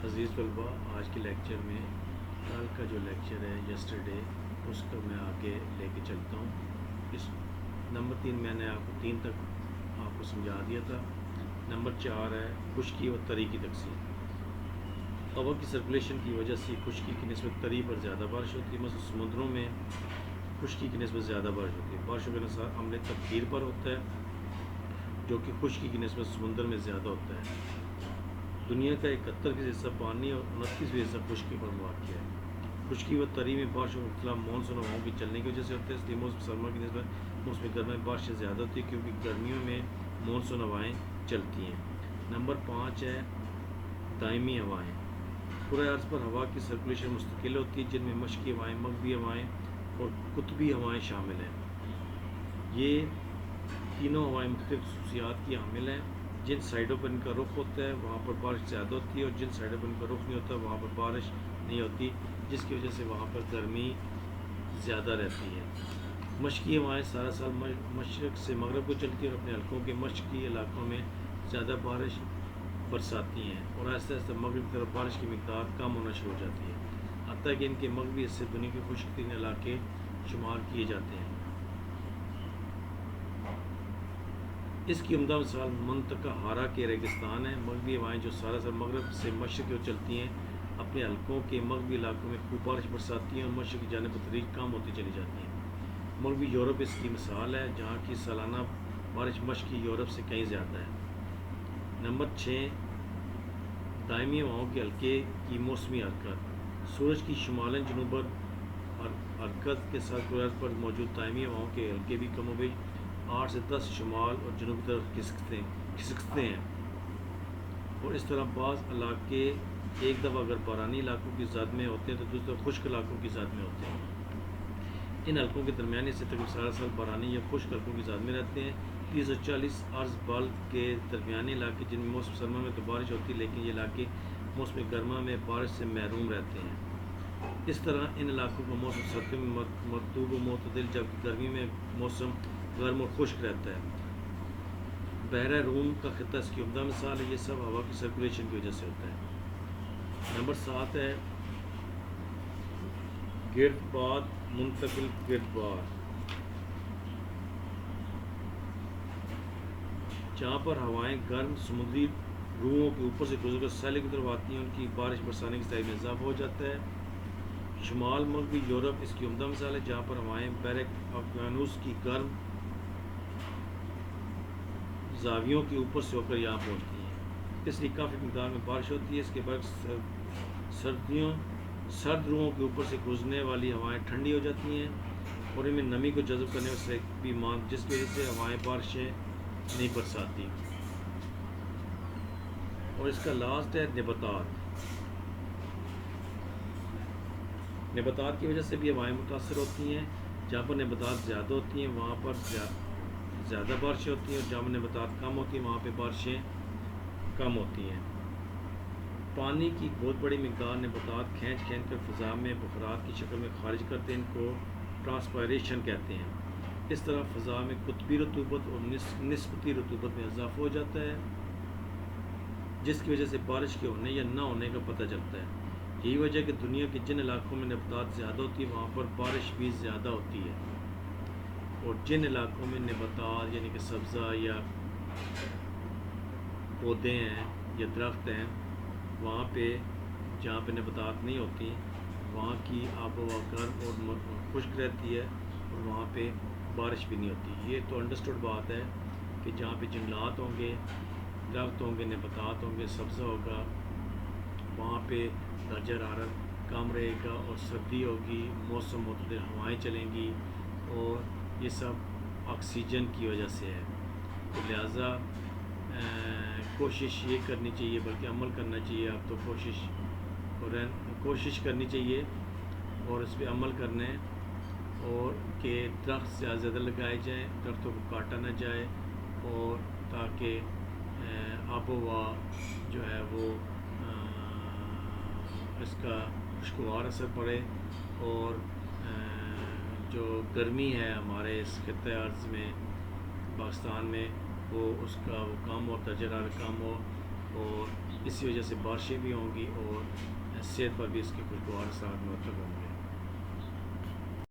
عزیز طلباء، آج کے لیکچر میں کل کا جو لیکچر ہے یسٹرڈے اس کو میں آگے لے کے چلتا ہوں۔ اس نمبر 3 میں نے آپ کو 3 تک آپ کو سمجھا دیا تھا۔ نمبر 4 ہے خشکی اور تری کی تقسیم۔ ہوا کی سرکولیشن کی وجہ سے خشکی کی نسبت تری پر زیادہ بارش ہوتی ہے، مثلا سمندروں میں خشکی کی نسبت زیادہ بارش ہوتی ہے۔ بارشوں کا انحصار عمل تبخیر پر ہوتا ہے جو کہ خشکی کی نسبت سمندر میں زیادہ ہوتا ہے۔ دنیا کا 71% حصہ پانی اور 29% حصہ خشکی پر واقع ہے۔ خشکی و تری میں بارشوں کا اختلاف مانسون ہواؤں کی چلنے کی وجہ سے ہوتا ہے، اس لیے موسم سرما کی نسبت موسم گرما میں بارشیں زیادہ ہوتی ہیں کیونکہ گرمیوں میں مانسون ہوائیں چلتی ہیں۔ نمبر 5 ہے دائمی ہوائیں۔ پورے عرض پر ہوا کی سرکولیشن مستقل ہوتی ہے، جن میں مشرقی ہوائیں، مغربی ہوائیں اور قطبی ہوائیں شامل ہیں۔ یہ تینوں ہوائیں مختلف خصوصیات کی حامل ہیں۔ جن سائڈوں پر ان کا رخ ہوتا ہے وہاں پر بارش زیادہ ہوتی ہے اور جن سائڈوں پر ان کا رخ نہیں ہوتا وہاں پر بارش نہیں ہوتی، جس کی وجہ سے وہاں پر گرمی زیادہ رہتی ہے۔ مشرقی ہوائیں سارا سال مشرق سے مغرب کو چلتی ہیں اور اپنے حلقوں کے مشرقی علاقوں میں زیادہ بارش برساتی ہیں اور آہستہ آہستہ مغرب کی طرف بارش کی مقدار کم ہونا شروع ہو جاتی ہے، حتیٰ کہ ان کے مغربی حصے دنیا کے خشک ترین علاقے شمار کیے جاتے ہیں۔ اس کی عمدہ مثال منطقہ ہارا کے ریگستان ہے۔ مغربی ہوائیں جو سارا سال مغرب سے مشرق کی اور چلتی ہیں اپنے حلقوں کے مغربی علاقوں میں خوب بارش برساتی ہیں اور مشرق کی جانب بتدریج کم ہوتی چلی جاتی ہیں۔ مغربی یورپ اس کی مثال ہے جہاں کی سالانہ بارش مشرقی یورپ سے کہیں زیادہ ہے۔ نمبر 6 دائمی ہواؤں کے حلقے کی موسمی حرکت۔ سورج کی شمالاً جنوباً حرکت کے ساتھ قرآن پر موجود دائمی ہواؤں کے حلقے بھی کم و بیش 8 سے 10 شمال اور جنوب کی طرف کھسکتے ہیں اور اس طرح بعض علاقے ایک دفعہ اگر بارانی علاقوں کی زد میں ہوتے ہیں تو دوسری طرف خشک علاقوں کی زد میں ہوتے ہیں۔ ان حلقوں کے درمیانی سے تقریباً سارا سال بارانی یا خشک حلقوں کی زد میں رہتے ہیں۔ 340 ارض بال کے درمیانی علاقے جن میں موسم سرما میں تو بارش ہوتی ہے لیکن یہ علاقے موسم گرما میں بارش سے محروم رہتے ہیں۔ اس طرح ان علاقوں کا موسم سردیوں میں مرطوب و معتدل جبکہ گرمی میں موسم گرم اور خشک رہتا ہے۔ بحیرہ روم کا خطہ اس کی عمدہ مثال ہے۔ یہ سب ہوا کی سرکولیشن کی وجہ سے ہوتا ہے۔ نمبر 7 ہے گرد باد منتقل گرد باد۔ جہاں پر ہوائیں گرم سمندری روحوں کے اوپر سے گزر کر ساحل کی طرف آتی ہیں ان کی بارش برسانے کی صلاحیت میں اضافہ ہو جاتا ہے۔ شمال مغربی یورپ اس کی عمدہ مثال ہے جہاں پر ہوائیں بحر اوقیانوس کی گرم زاویوں کے اوپر سے ہو کر یہاں پہنچتی ہیں، اس لیے کافی مقدار میں بارش ہوتی ہے۔ اس کے برعکس سرد روحوں کے اوپر سے گزرنے والی ہوائیں ٹھنڈی ہو جاتی ہیں اور ان میں نمی کو جذب کرنے سے بھی جس کی وجہ سے ہوائیں بارشیں نہیں برساتی۔ اور اس کا لاسٹ ہے نباتات کی وجہ سے بھی ہوائیں متاثر ہوتی ہیں۔ جہاں پر نباتات زیادہ ہوتی ہیں وہاں پر زیادہ بارشیں ہوتی ہیں اور جہاں پر نباتات کم ہوتی ہیں وہاں پہ بارشیں کم ہوتی ہیں۔ پانی کی بہت بڑی مقدار نباتات کھینچ کر فضا میں بخارات کی شکل میں خارج کرتے ہیں، ان کو ٹرانسپائریشن کہتے ہیں۔ اس طرح فضا میں قطبی رطوبت اور نسبتی رطوبت میں اضافہ ہو جاتا ہے جس کی وجہ سے بارش کے ہونے یا نہ ہونے کا پتہ چلتا ہے۔ یہی وجہ ہے کہ دنیا کے جن علاقوں میں نباتات زیادہ ہوتی ہے وہاں پر بارش بھی زیادہ ہوتی ہے اور جن علاقوں میں نباتات یعنی کہ سبزہ یا پودے ہیں یا درخت ہیں وہاں پہ جہاں پہ نباتات نہیں ہوتی وہاں کی آب و ہوا گرم اور خشک رہتی ہے اور وہاں پہ بارش بھی نہیں ہوتی۔ یہ تو انڈرسٹوڈ بات ہے کہ جہاں پہ جنگلات ہوں گے، درخت ہوں گے، نباتات ہوں گے، سبزہ ہوگا، وہاں پہ درجہ حرارت کم رہے گا اور سردی ہوگی، موسم معتدل ہوائیں چلیں گی اور یہ سب آکسیجن کی وجہ سے ہے۔ تو لہٰذا کوشش یہ کرنی چاہیے بلکہ عمل کرنا چاہیے، اب تو کوشش کرنی چاہیے اور اس پہ عمل کرنا ہے اور کہ درخت زیادہ سے زیادہ لگائے جائیں، درختوں کو کاٹا نہ جائے اور تاکہ آب و ہوا جو ہے وہ اس کا خوشگوار اثر پڑے اور جو گرمی ہے ہمارے اس خطۂ ارض میں پاکستان میں وہ اس کا وہ کم ہو، درجہ حرارت کم ہو اور اسی وجہ سے بارشیں بھی ہوں گی اور صحت پر بھی اس کے خوشگوار اثرات مرتب ہوں گے۔